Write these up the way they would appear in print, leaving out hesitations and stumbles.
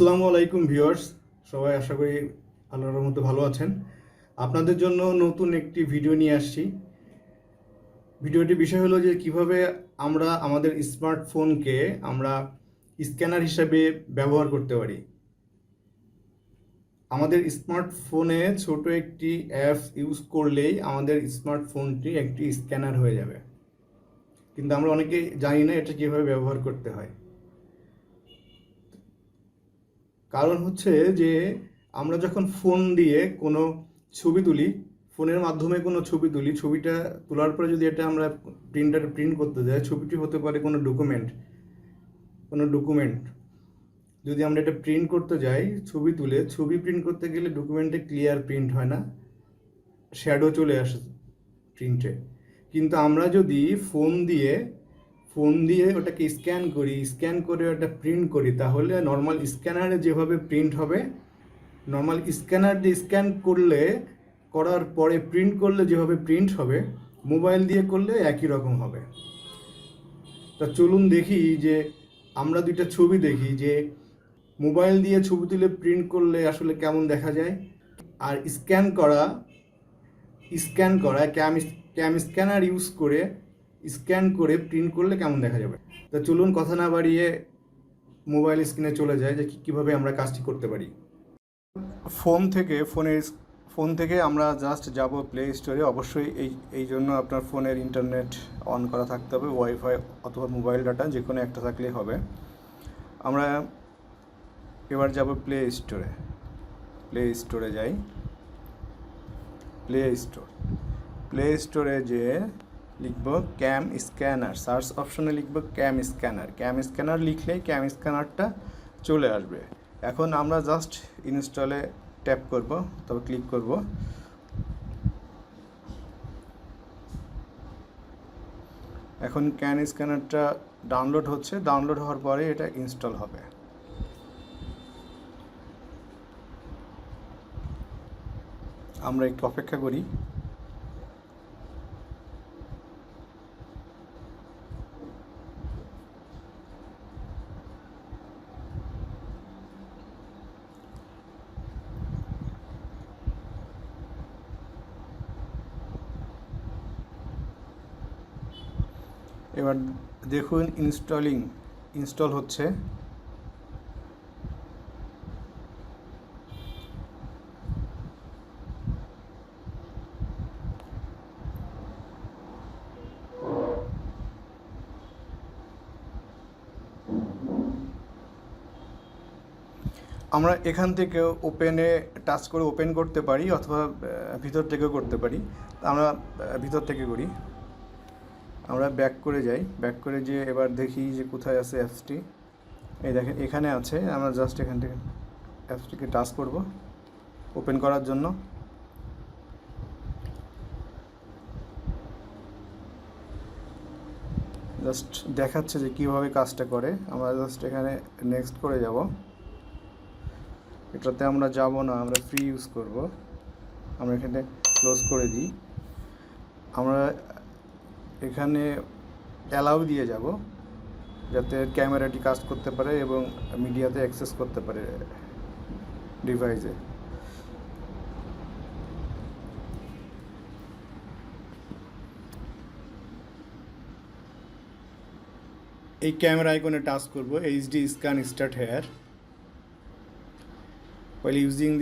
আসসালামু আলাইকুম ভিউয়ার্স, সবাই আশা করি আল্লাহর মতো ভালো আছেন। আপনাদের জন্য নতুন একটি ভিডিও নিয়ে আসছি। ভিডিওটির বিষয় হলো যে কিভাবে আমরা আমাদের স্মার্টফোনকে আমরা স্ক্যানার হিসাবে ব্যবহার করতে পারি। আমাদের স্মার্টফোনে ছোট একটি অ্যাপস ইউজ করলেই আমাদের স্মার্টফোনটি একটি স্ক্যানার হয়ে যাবে, কিন্তু আমরা অনেকেই জানি না এটা কিভাবে ব্যবহার করতে হয়। কারণ হচ্ছে যে আমরা যখন ফোন দিয়ে কোনো ছবি তুলি, ফোনের মাধ্যমে কোনো ছবি তুলি, ছবিটা তোলার পরে যদি এটা আমরা প্রিন্টারে প্রিন্ট করতে যাই, ছবিটি হতে পারে কোনো ডকুমেন্ট যদি আমরা এটা প্রিন্ট করতে যাই, ছবি প্রিন্ট করতে গেলে ডকুমেন্টে ক্লিয়ার প্রিন্ট হয় না, শ্যাডো চলে আসে প্রিন্টে। কিন্তু আমরা যদি ফোন দিয়ে ওটাকে স্ক্যান করে ওটা প্রিন্ট করি, তাহলে নর্মাল স্ক্যানারে যেভাবে প্রিন্ট হবে, নর্মাল স্ক্যানার দিয়ে করার পরে প্রিন্ট করলে যেভাবে প্রিন্ট হবে, মোবাইল দিয়ে করলে একই রকম হবে। তা চলুন দেখি যে আমরা দুইটা ছবি দেখি যে মোবাইল দিয়ে ছবি তুলে প্রিন্ট করলে আসলে কেমন দেখা যায়, আর স্ক্যান করা ক্যাম স্ক্যানার ইউজ করে স্ক্যান করে প্রিন্ট করলে কেমন দেখা যাবে। তা চলুন কথা না বাড়িয়ে মোবাইল স্ক্রিনে চলে যায় যে কীভাবে আমরা কাজটি করতে পারি। ফোন থেকে আমরা জাস্ট যাব প্লে স্টোরে। অবশ্যই এই জন্য আপনার ফোনের ইন্টারনেট অন করা থাকতে হবে, ওয়াইফাই অথবা মোবাইল ডাটা যে কোনো একটা থাকলেই হবে। আমরা এবার যাব প্লে স্টোরে যাই। প্লে স্টোরে যে লিখব ক্যাম স্ক্যানার, সার্চ অপশনে লিখব ক্যাম স্ক্যানার লিখলেই ক্যাম স্ক্যানারটা চলে আসবে। এখন আমরা জাস্ট ইনস্টলে ট্যাপ করব, তবে ক্লিক করব। এখন ক্যাম স্ক্যানারটা ডাউনলোড হওয়ার পরে এটা ইনস্টল হবে। আমরা একটু অপেক্ষা করি। এবার দেখুন ইনস্টল হচ্ছে। আমরা এখান থেকে টাচ করে ওপেন করতে পারি, অথবা ভিতর থেকেও করতে পারি। আমরা ভিতর থেকে করি। আমরা ব্যাক করে যেয়ে এবার দেখি যে কোথায় আছে অ্যাপসটি। এই দেখেন এখানে আছে। আমরা জাস্ট এখান থেকে অ্যাপসটিকে টাচ করব ওপেন করার জন্য। জাস্ট দেখাচ্ছে যে কীভাবে কাজটা করে। আমরা জাস্ট এখানে নেক্সট করে যাব। এটাতে আমরা যাব না, আমরা ফ্রি ইউজ করব। আমরা এখানে ক্লোজ করে দিই। আমরা এখানে অ্যালাউ দিয়ে যাব, যাতে ক্যামেরাটি কাজ করতে পারে এবং মিডিয়াতে অ্যাক্সেস করতে পারে ডিভাইসে। এই ক্যামেরা আইকনে টাচ করব, HD scan start here while using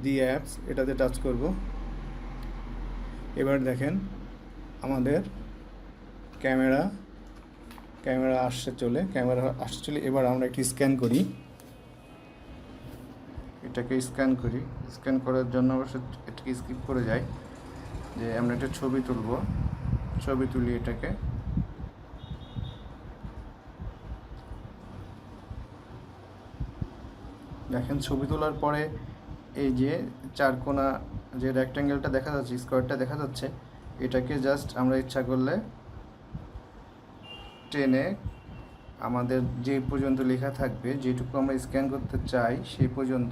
the apps, এটাতে টাচ করব। এবার দেখেন আমাদের ক্যামেরা আসছে চলে। এবার আমরা একটি স্ক্যান করি। এটাকে স্ক্যান করার জন্য অবশ্যই এটাকে স্কিপ করে যাই, যে আমরা একটা ছবি তুলি। এটাকে দেখেন ছবি তোলার পরে এই যে চারকোনা যে রেক্ট্যাঙ্গেলটা দেখা যাচ্ছে, স্কোয়ারটা দেখা যাচ্ছে, এটাকে জাস্ট আমরা ইচ্ছা করলে টেনে আমাদের যে পর্যন্ত লেখা থাকবে, যেটুকু আমরা স্ক্যান করতে চাই সেই পর্যন্ত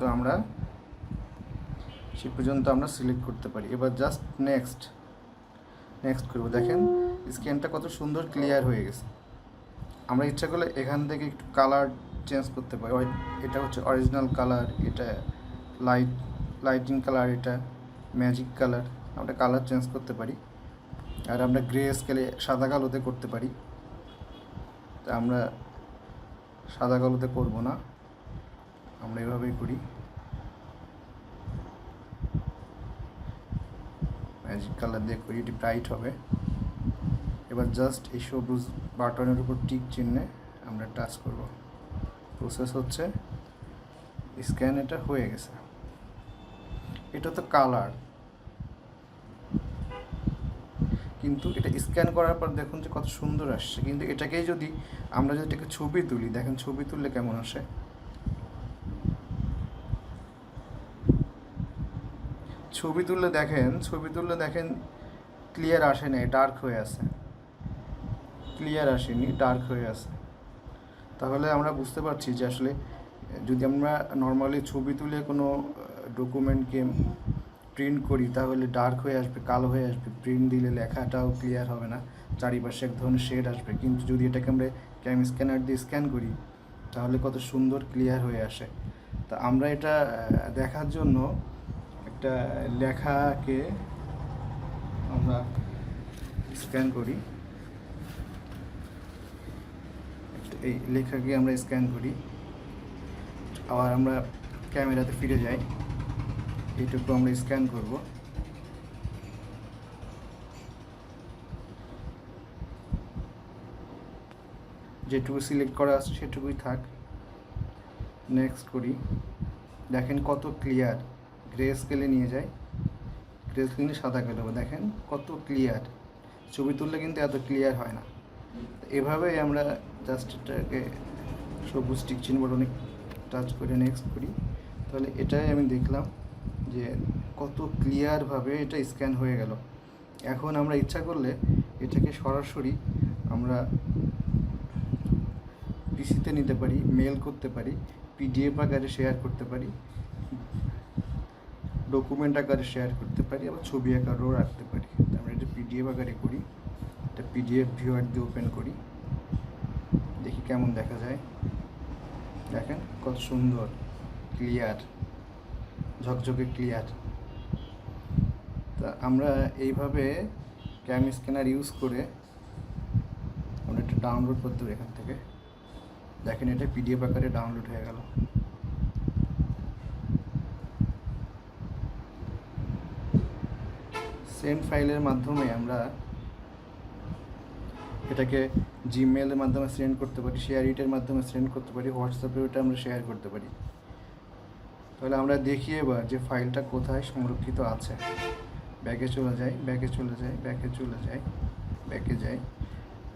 আমরা সিলেক্ট করতে পারি। এবার জাস্ট নেক্সট করব। দেখেন স্ক্যানটা কত সুন্দর ক্লিয়ার হয়ে গেছে। আমরা ইচ্ছা করলে এখান থেকে একটু চেঞ্জ করতে পারি। এটা হচ্ছে অরিজিনাল কালার, এটা লাইটিং কালার, এটা ম্যাজিক কালার, আমরা কালার চেঞ্জ করতে পারি। আর আমরা গ্রে স্কেলে সাদা কালোতে করতে পারি, তা আমরা সাদা কালোতে করব না, আমরা এভাবেই করি। ম্যাজিক কালার দিয়ে করি, এটি ব্রাইট হবে। এবার জাস্ট এই সবুজ বাটনের উপর টিক চিহ্নে আমরা টাচ করব। প্রসেস হচ্ছে স্ক্যান, এটা হয়ে গেছে। এটা তো কালার, কিন্তু এটা স্ক্যান করার পর দেখুন যে কত সুন্দর আসছে। কিন্তু এটাকেই যদি আমরা যদি এটাকে ছবি তুলি, দেখেন ছবি তুললে কেমন আসে। ছবি তুললে দেখেন ক্লিয়ার আসে না, ডার্ক হয়ে আছে, ক্লিয়ার আসেনি, ডার্ক হয়ে আছে। তাহলে আমরা বুঝতে পারছি যে আসলে যদি আমরা নর্মালি ছবি তুলে কোনো ডকুমেন্টকে প্রিন্ট করি তাহলে ডার্ক হয়ে আসবে, কালো হয়ে আসবে, প্রিন্ট দিলে লেখাটাও ক্লিয়ার হবে না, চারিপাশে এক ধরনের শেড আসবে। কিন্তু যদি এটাকে আমরা ক্যাম স্ক্যানার দিয়ে স্ক্যান করি তাহলে কত সুন্দর ক্লিয়ার হয়ে আসে। তা আমরা এটা দেখার জন্য একটা লেখাকে আমরা স্ক্যান করি, এই লেখাকে আমরা স্ক্যান করি, আবার আমরা ক্যামেরাতে ফিরে যাই, এইটুকু আমরা স্ক্যান করব। যেটুকু সিলেক্ট করা আছে সেটুকুই থাক, নেক্সট করি। দেখেন কত ক্লিয়ার, গ্রে স্কেলে নিয়ে যায়, গ্রে স্কেলে সাদা কালো, দেখেন কত ক্লিয়ার। ছবি তুললে কিন্তু এত ক্লিয়ার হয় না। এভাবেই আমরা জাস্ট এটাকে সবুজ টিক চিহ্ন বটনে টাচ করে নেক্সট করি। তাহলে এটাই আমি দেখলাম যে কত ক্লিয়ারভাবে এটা স্ক্যান হয়ে গেল। এখন আমরা ইচ্ছা করলে এটাকে সরাসরি আমরা পিসিতে নিতে পারি, মেল করতে পারি, পিডিএফ আকারে শেয়ার করতে পারি, ডকুমেন্ট আকারে শেয়ার করতে পারি, আবার ছবি আকারেও রাখতে পারি। আমরা এটা পিডিএফ আকারে করি, এটা পিডিএফ ভিউয়ার দিয়ে ওপেন করি, দেখি কেমন দেখা যায়। দেখেন কত সুন্দর ক্লিয়ার, ঝকঝকে ক্লিয়ার। তা আমরা এইভাবে ক্যাম স্ক্যানার ইউজ করে আমরা এটা ডাউনলোড করতে হবে এখান থেকে। দেখেন এটা পিডিএফ আকারে ডাউনলোড হয়ে গেল। সেন্ড ফাইলের মাধ্যমে আমরা এটাকে জিমেলের মাধ্যমে সেন্ড করতে পারি, শেয়ার ইটের মাধ্যমে সেন্ড করতে পারি, হোয়াটসঅ্যাপে ওটা আমরা শেয়ার করতে পারি। তাহলে আমরা দেখি এবার যে ফাইলটা কোথায় সংরক্ষিত আছে। ব্যাকে চলে যাই, ব্যাকে চলে যাই, ব্যাকে চলে যাই, ব্যাকে যাই।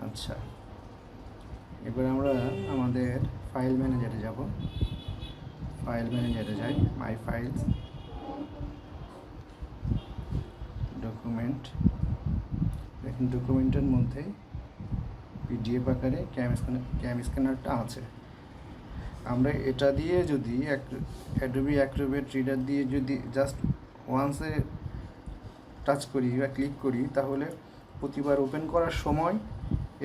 আচ্ছা, এবার আমরা আমাদের ফাইল ম্যানেজারে যাব, ফাইল ম্যানেজারে যাই, মাই ফাইলস, ডকুমেন্ট। দেখুন ডকুমেন্টের মধ্যে পিডিএফ আকারে ক্যাম স্ক্যানারটা আছে। আমরা এটা দিয়ে যদি অ্যাডোবি অ্যাক্রোবেট রিডার দিয়ে যদি জাস্ট ওয়ান্সে টাচ করি বা ক্লিক করি তাহলে প্রতিবার ওপেন করার সময়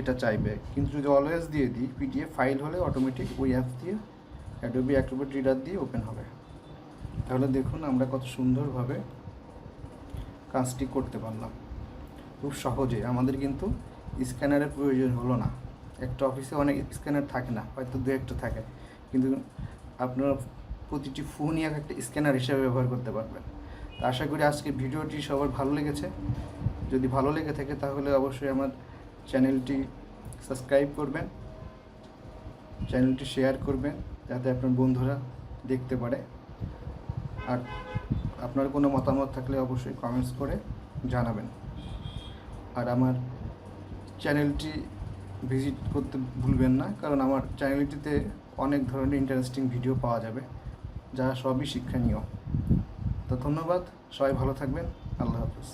এটা চাইবে। কিন্তু যদি অলওয়েজ দিয়ে দিই পিডিএফ ফাইল হলে অটোমেটিক ওই অ্যাপ দিয়ে অ্যাডোবি অ্যাক্রোবেট রিডার দিয়ে ওপেন হবে। তাহলে দেখুন আমরা কত সুন্দরভাবে কাজটি করতে পারলাম খুব সহজে। আমাদের কিন্তু স্ক্যানারের প্রয়োজন হলো না। একটা অফিসে অনেক স্ক্যানার থাকে না, হয়তো দু একটা থাকে, কিন্তু আপনারা প্রতিটি ফোনই একটা স্ক্যানার হিসেবে ব্যবহার করতে পারবেন। তো আশা করি আজকের ভিডিওটি সবার ভালো লেগেছে। যদি ভালো লেগে থাকে তাহলে অবশ্যই আমার চ্যানেলটি সাবস্ক্রাইব করবেন, চ্যানেলটি শেয়ার করবেন যাতে আপনার বন্ধুরা দেখতে পারে। আর আপনার কোনো মতামত থাকলে অবশ্যই কমেন্টস করে জানাবেন। আর আমার চ্যানেলটি ভিজিট করতে ভুলবেন না, কারণ আমার চ্যানেলটিতে অনেক ধরনের ইন্টারেস্টিং ভিডিও পাওয়া যাবে যা সবই শিক্ষণীয়। তো ধন্যবাদ, সবাই ভালো থাকবেন, আল্লাহ হাফেজ।